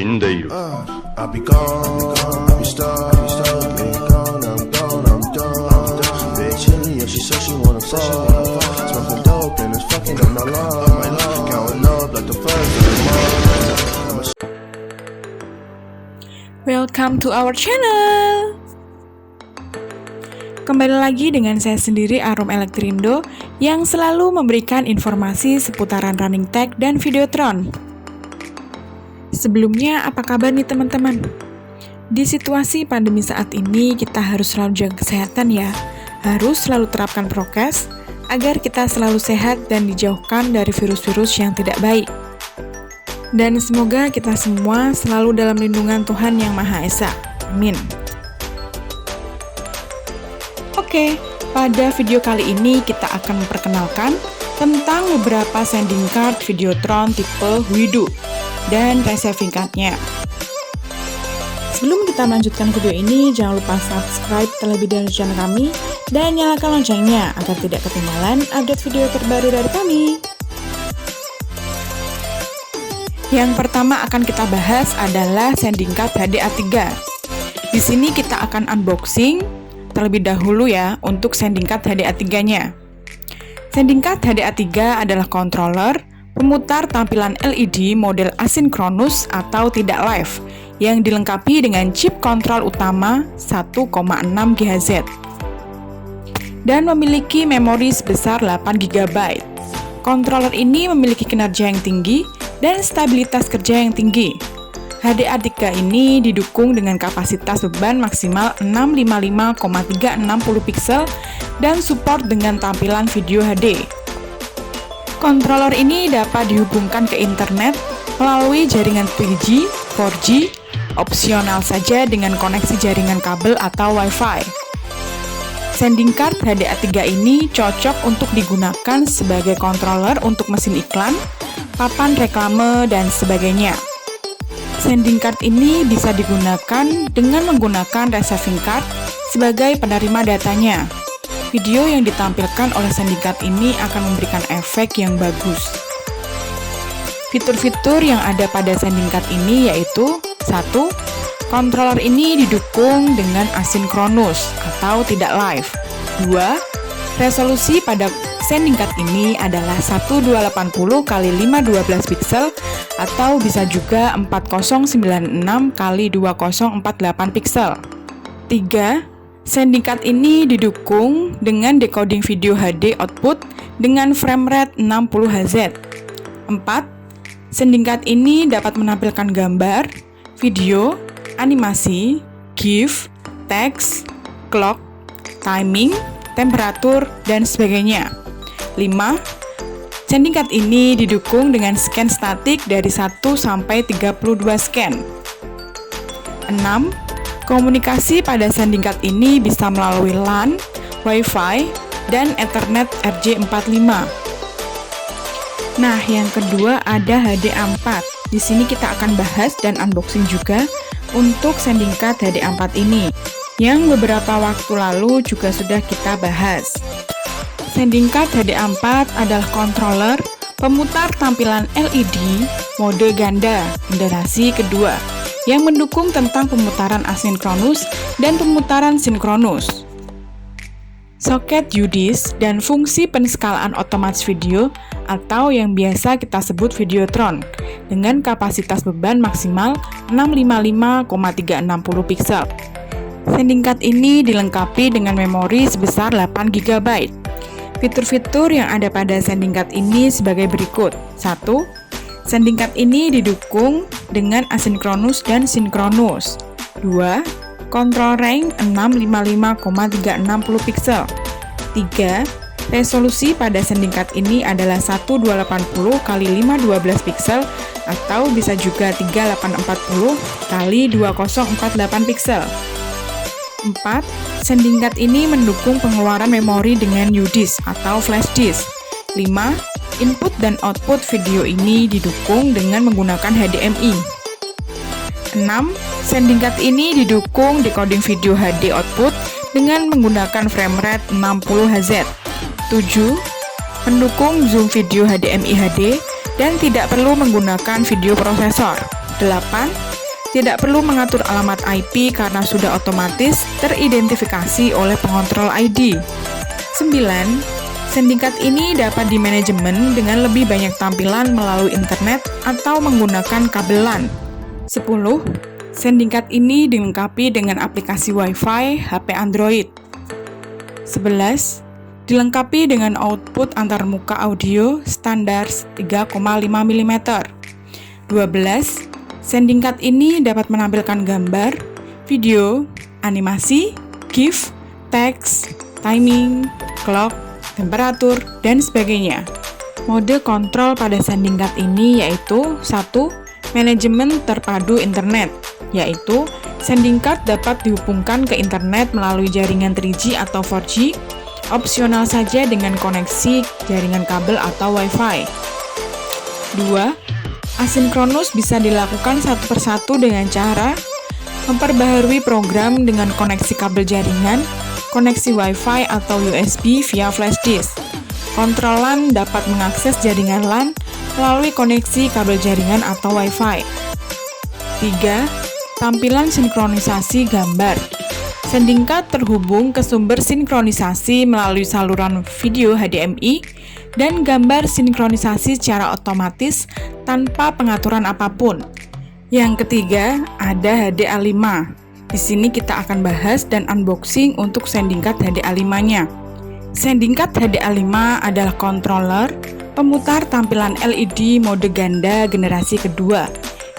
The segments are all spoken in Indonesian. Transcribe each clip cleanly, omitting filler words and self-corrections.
死んでいる。 I'll be gone, I'll be stuck, been gone, I'm done. Bitch chillin', yeah, she said she wanna fuck. Smoking dope and it's fucking up my lungs. Counting up like the first of the month. Welcome to our channel. Kembali lagi dengan saya sendiri, Arum Elektrindo, yang selalu memberikan informasi seputaran running tech dan Videotron. Sebelumnya, apa kabar nih teman-teman? Di situasi pandemi saat ini, kita harus selalu jaga kesehatan ya. Harus selalu terapkan prokes, agar kita selalu sehat dan dijauhkan dari virus-virus yang tidak baik. Dan semoga kita semua selalu dalam lindungan Tuhan Yang Maha Esa. Amin. Oke, pada video kali ini kita akan memperkenalkan tentang beberapa sending card Videotron tipe Widu dan receiving card-nya. Sebelum kita melanjutkan video ini, jangan lupa subscribe terlebih dahulu channel kami dan nyalakan loncengnya agar tidak ketinggalan update video terbaru dari kami. Yang pertama akan kita bahas adalah sending card HDA3. Di sini kita akan unboxing terlebih dahulu ya untuk sending card HDA3-nya. Sending card HDA3 adalah controller pemutar tampilan LED model asinkronus atau tidak live yang dilengkapi dengan chip kontrol utama 1,6 GHz dan memiliki memori sebesar 8 GB. Controller ini memiliki kinerja yang tinggi dan stabilitas kerja yang tinggi. HDA3 ini didukung dengan kapasitas beban maksimal 655,360 pixel dan support dengan tampilan video HD. Controller ini dapat dihubungkan ke internet melalui jaringan 3G, 4G, opsional saja dengan koneksi jaringan kabel atau Wi-Fi. Sending card HDA3 ini cocok untuk digunakan sebagai controller untuk mesin iklan, papan reklame, dan sebagainya. Sending card ini bisa digunakan dengan menggunakan receiving card sebagai penerima datanya. Video yang ditampilkan oleh sending card ini akan memberikan efek yang bagus. Fitur-fitur yang ada pada sending card ini yaitu 1. Controller ini didukung dengan asinkronus atau tidak live. 2. Resolusi pada sending card ini adalah 1280 x 512 pixel atau bisa juga 4096 x 2048 pixel. 3. Sending card ini didukung dengan decoding video HD output dengan frame rate 60 Hz. 4. Sending card ini dapat menampilkan gambar, video, animasi, GIF, teks, clock, timing, temperatur, dan sebagainya. 5. Sending card ini didukung dengan scan statik dari 1 sampai 32 scan. 6. Komunikasi pada sending card ini bisa melalui LAN, Wi-Fi, dan Ethernet RJ45. Nah, yang kedua ada HDA4. Di sini kita akan bahas dan unboxing juga untuk sending card HDA4 ini, yang beberapa waktu lalu juga sudah kita bahas. Sending card HDA4 adalah controller pemutar tampilan LED mode ganda generasi kedua yang mendukung tentang pemutaran asinkronus dan pemutaran sinkronus. Soket UDIS dan fungsi penskalaan otomatis video atau yang biasa kita sebut Videotron dengan kapasitas beban maksimal 655,360 pixel. Sending card ini dilengkapi dengan memori sebesar 8 GB. Fitur-fitur yang ada pada sending card ini sebagai berikut. 1. Sending card ini didukung dengan asinkronus dan sinkronus. 2. Control range 655,360 pixel. 3. Resolusi pada sending card ini adalah 1280 x 512 pixel atau bisa juga 3840 x 2048 pixel. 4. Sending card ini mendukung pengeluaran memori dengan UDIS atau flash disk. 5. Input dan output video ini didukung dengan menggunakan HDMI. 6. Sending card ini didukung decoding video HD output dengan menggunakan frame rate 60 Hz. 7. Mendukung zoom video HDMI HD dan tidak perlu menggunakan video prosesor. 8. Tidak perlu mengatur alamat IP karena sudah otomatis teridentifikasi oleh pengontrol ID. 9. Sending card ini dapat dimanajemen dengan lebih banyak tampilan melalui internet atau menggunakan kabel LAN. 10. Sending card ini dilengkapi dengan aplikasi Wi-Fi HP Android. 11. Dilengkapi dengan output antarmuka audio standar 3,5 mm. 12. Sending card ini dapat menampilkan gambar, video, animasi, GIF, teks, timing, clock, temperatur, dan sebagainya. Mode kontrol pada sending card ini yaitu 1. Manajemen terpadu internet, yaitu sending card dapat dihubungkan ke internet melalui jaringan 3G atau 4G, opsional saja dengan koneksi jaringan kabel atau Wi-Fi. 2. Asinkronus bisa dilakukan satu persatu dengan cara memperbaharui program dengan koneksi kabel jaringan, koneksi Wi-Fi atau USB via flash disk. Kontrol LAN dapat mengakses jaringan LAN melalui koneksi kabel jaringan atau Wi-Fi. 3. Tampilan sinkronisasi gambar. Sending card terhubung ke sumber sinkronisasi melalui saluran video HDMI dan gambar sinkronisasi secara otomatis tanpa pengaturan apapun. Yang ketiga, ada HDA5. Di sini kita akan bahas dan unboxing untuk sending card HDA5-nya. Sending card HDA5 adalah controller pemutar tampilan LED mode ganda generasi kedua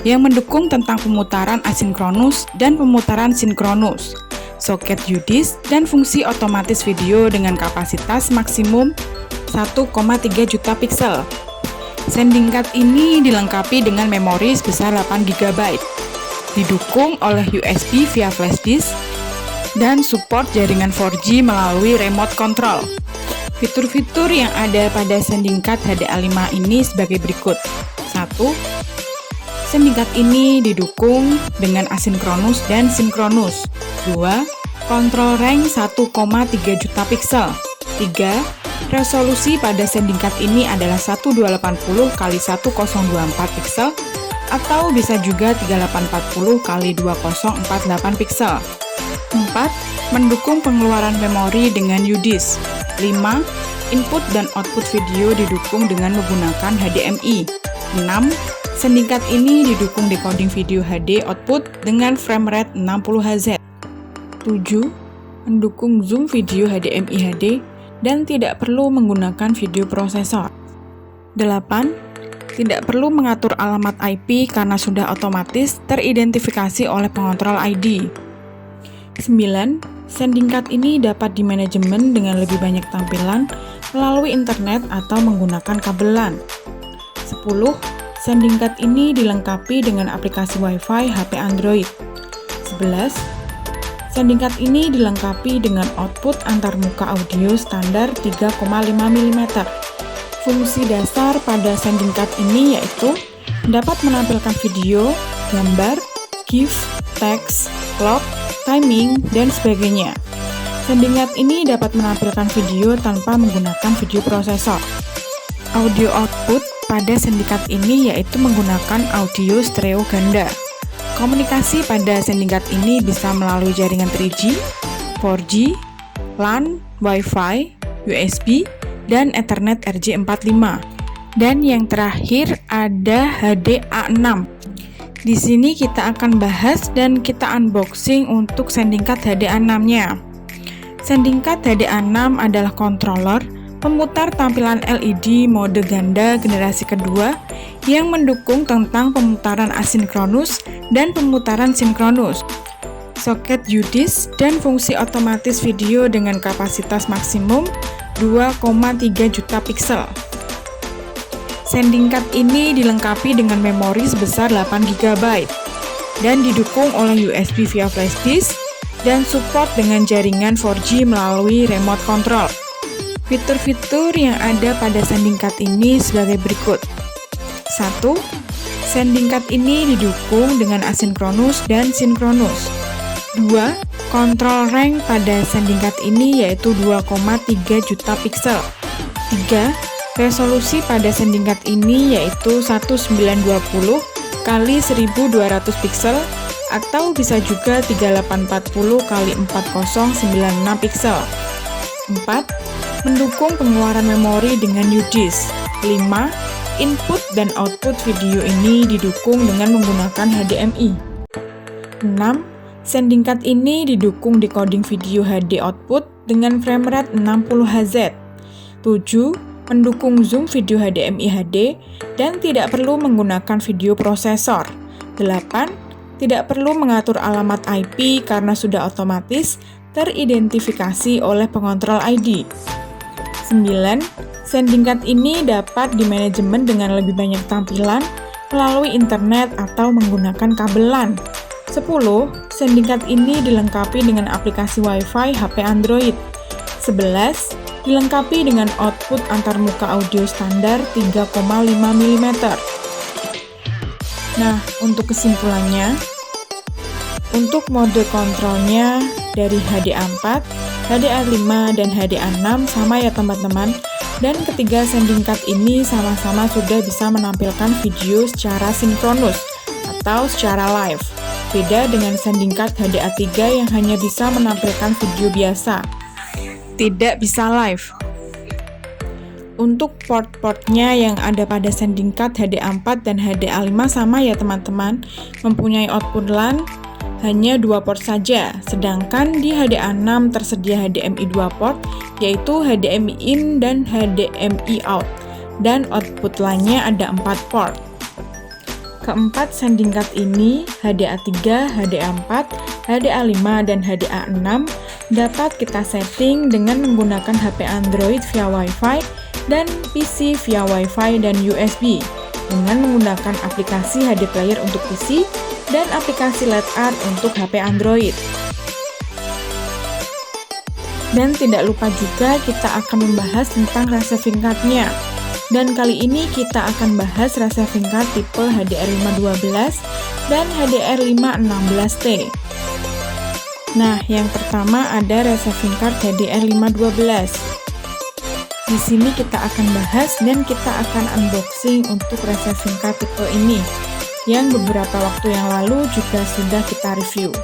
yang mendukung tentang pemutaran asinkronus dan pemutaran sinkronus, soket UDIS, dan fungsi otomatis video dengan kapasitas maksimum 1,3 juta pixel. Sending card ini dilengkapi dengan memori sebesar 8 GB, didukung oleh USB via flash disk, dan support jaringan 4G melalui remote control. Fitur-fitur yang ada pada sending card HDA5 ini sebagai berikut. 1. Sending card ini didukung dengan asinkronus dan sinkronus. 2. Kontrol range 1,3 juta pixel. 3. Resolusi pada sending card ini adalah 1280 x 1024 pixel atau bisa juga 3840 x 2048 pixel. 4. Mendukung pengeluaran memori dengan UDIS. 5. Input dan output video didukung dengan menggunakan HDMI. 6. Sending card ini didukung decoding video HD output dengan frame rate 60 Hz. 7. Mendukung zoom video HDMI HD dan tidak perlu menggunakan video prosesor. 8. Tidak perlu mengatur alamat IP karena sudah otomatis teridentifikasi oleh pengontrol ID. 9. Sending card ini dapat dimanajemen dengan lebih banyak tampilan melalui internet atau menggunakan kabel LAN. 10. Sending card ini dilengkapi dengan aplikasi Wi-Fi HP Android. 11. Sending card ini dilengkapi dengan output antarmuka audio standar 3,5 mm. Fungsi dasar pada sending card ini yaitu dapat menampilkan video, gambar, GIF, teks, clock, timing, dan sebagainya. Sending card ini dapat menampilkan video tanpa menggunakan video prosesor. Audio output pada sending card ini yaitu menggunakan audio stereo ganda. Komunikasi pada sending card ini bisa melalui jaringan 3G, 4G, LAN, Wi-Fi, USB, dan Ethernet RJ45. Dan yang terakhir ada HDA6. Di sini kita akan bahas dan kita unboxing untuk sending card HDA6-nya. Sending card HDA6 adalah controller pemutar tampilan LED mode ganda generasi kedua yang mendukung tentang pemutaran asinkronus dan pemutaran sinkronus, soket UDIS, dan fungsi otomatis video dengan kapasitas maksimum 2,3 juta pixel. Sending card ini dilengkapi dengan memori sebesar 8 GB dan didukung oleh USB via flash disk dan support dengan jaringan 4G melalui remote control. Fitur-fitur yang ada pada sending card ini sebagai berikut. 1. Sending card ini didukung dengan asinkronus dan sinkronus. 2. Kontrol range pada sending card ini yaitu 2,3 juta pixel. 3. Resolusi pada sending card ini yaitu 1920 x 1200 pixel atau bisa juga 3840 x 4096 pixel. 4. Mendukung pengeluaran memori dengan UDIS. 5. Input dan output video ini didukung dengan menggunakan HDMI. 6. Sending card ini didukung decoding video HD output dengan frame rate 60Hz. 7. Mendukung zoom video HDMI HD dan tidak perlu menggunakan video prosesor. 8. Tidak perlu mengatur alamat IP karena sudah otomatis teridentifikasi oleh pengontrol ID. 9. Sending card ini dapat dimanajemen dengan lebih banyak tampilan melalui internet atau menggunakan kabel LAN. 10. Sending card ini dilengkapi dengan aplikasi Wi-Fi HP Android. 11. Dilengkapi dengan output antarmuka audio standar 3,5 mm. Nah, untuk kesimpulannya, untuk mode kontrolnya dari HDA4, HDA5, dan HDA6 sama ya teman-teman. Dan ketiga sending card ini sama-sama sudah bisa menampilkan video secara sinkronus atau secara live. Beda dengan sending card HDA3 yang hanya bisa menampilkan video biasa, tidak bisa live. Untuk port-portnya yang ada pada sending card HDA4 dan HDA5 sama ya teman-teman, mempunyai output LAN hanya 2 port saja, sedangkan di HDA6 tersedia HDMI 2 port, yaitu HDMI in dan HDMI out, dan output LAN-nya ada 4 port. Keempat sending card ini, HDA3, HDA4, HDA5, dan HDA6 dapat kita setting dengan menggunakan HP Android via Wi-Fi dan PC via Wi-Fi dan USB dengan menggunakan aplikasi HD Player untuk PC dan aplikasi LED Art untuk HP Android. Dan tidak lupa juga kita akan membahas tentang receiving card-nya. Dan kali ini kita akan bahas receiving card tipe HDR512 dan HDR516T. Nah, yang pertama ada receiving card HDR512. Di sini kita akan bahas dan kita akan unboxing untuk receiving card tipe ini, yang beberapa waktu yang lalu juga sudah kita review.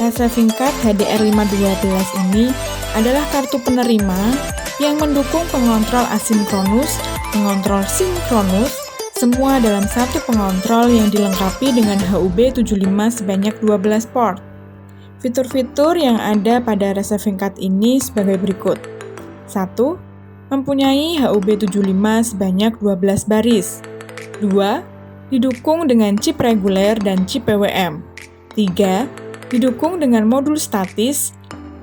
Receiving card HDR512 ini adalah kartu penerima yang mendukung pengontrol asinkronus, pengontrol sinkronus, semua dalam satu pengontrol yang dilengkapi dengan HUB75 sebanyak 12 port. Fitur-fitur yang ada pada receiving card ini sebagai berikut. 1. Mempunyai HUB75 sebanyak 12 baris. 2. Didukung dengan chip reguler dan chip PWM. 3. Didukung dengan modul statis,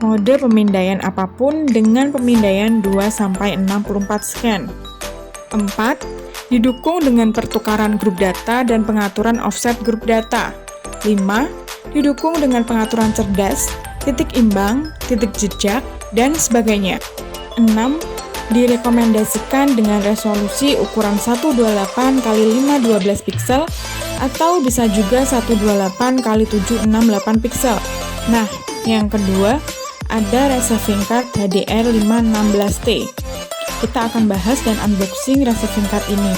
mode pemindaian apapun dengan pemindaian 2-64 scan. 4. Didukung dengan pertukaran grup data dan pengaturan offset grup data. 5. Didukung dengan pengaturan cerdas, titik imbang, titik jejak, dan sebagainya. 6. Direkomendasikan dengan resolusi ukuran 128 x 512 pixel atau bisa juga 128 x 768 pixel. Nah, yang kedua ada receiving card HDR516T. Kita akan bahas dan unboxing receiving card ini.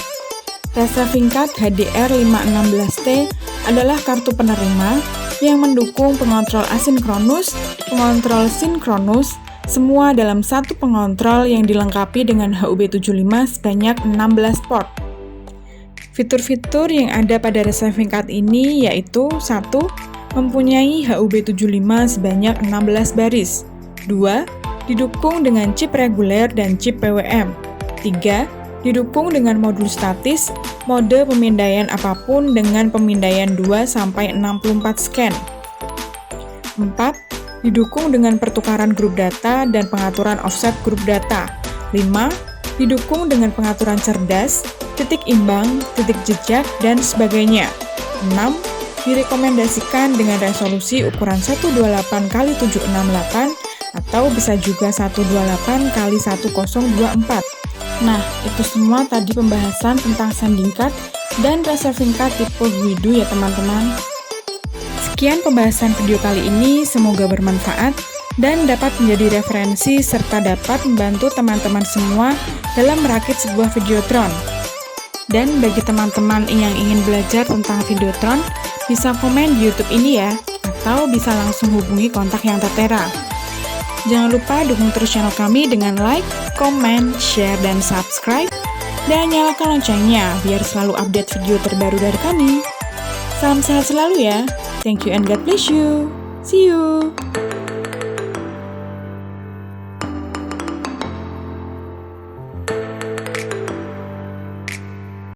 Receiving card HDR516T adalah kartu penerima yang mendukung pengontrol asinkronus, pengontrol sinkronus, semua dalam satu pengontrol yang dilengkapi dengan HUB75 sebanyak 16 port. Fitur-fitur yang ada pada receiving card ini yaitu 1. Mempunyai HUB75 sebanyak 16 baris. 2. Didukung dengan chip reguler dan chip PWM. 3. Didukung dengan modul statis, mode pemindaian apapun dengan pemindaian 2-64 scan. 4. Didukung dengan pertukaran grup data dan pengaturan offset grup data. 5. Didukung dengan pengaturan cerdas, titik imbang, titik jejak, dan sebagainya. 6. Direkomendasikan dengan resolusi ukuran 128 x 768 atau bisa juga 128 x 1024. Nah, itu semua tadi pembahasan tentang sending card dan receiving card tipe Huidu ya teman-teman. Sekian pembahasan video kali ini, semoga bermanfaat dan dapat menjadi referensi serta dapat membantu teman-teman semua dalam merakit sebuah Videotron. Dan bagi teman-teman yang ingin belajar tentang Videotron, bisa komen di YouTube ini ya, atau bisa langsung hubungi kontak yang tertera. Jangan lupa dukung terus channel kami dengan like, comment, share, dan subscribe. Dan nyalakan loncengnya biar selalu update video terbaru dari kami. Salam sehat selalu ya. Thank you and God bless you. See you.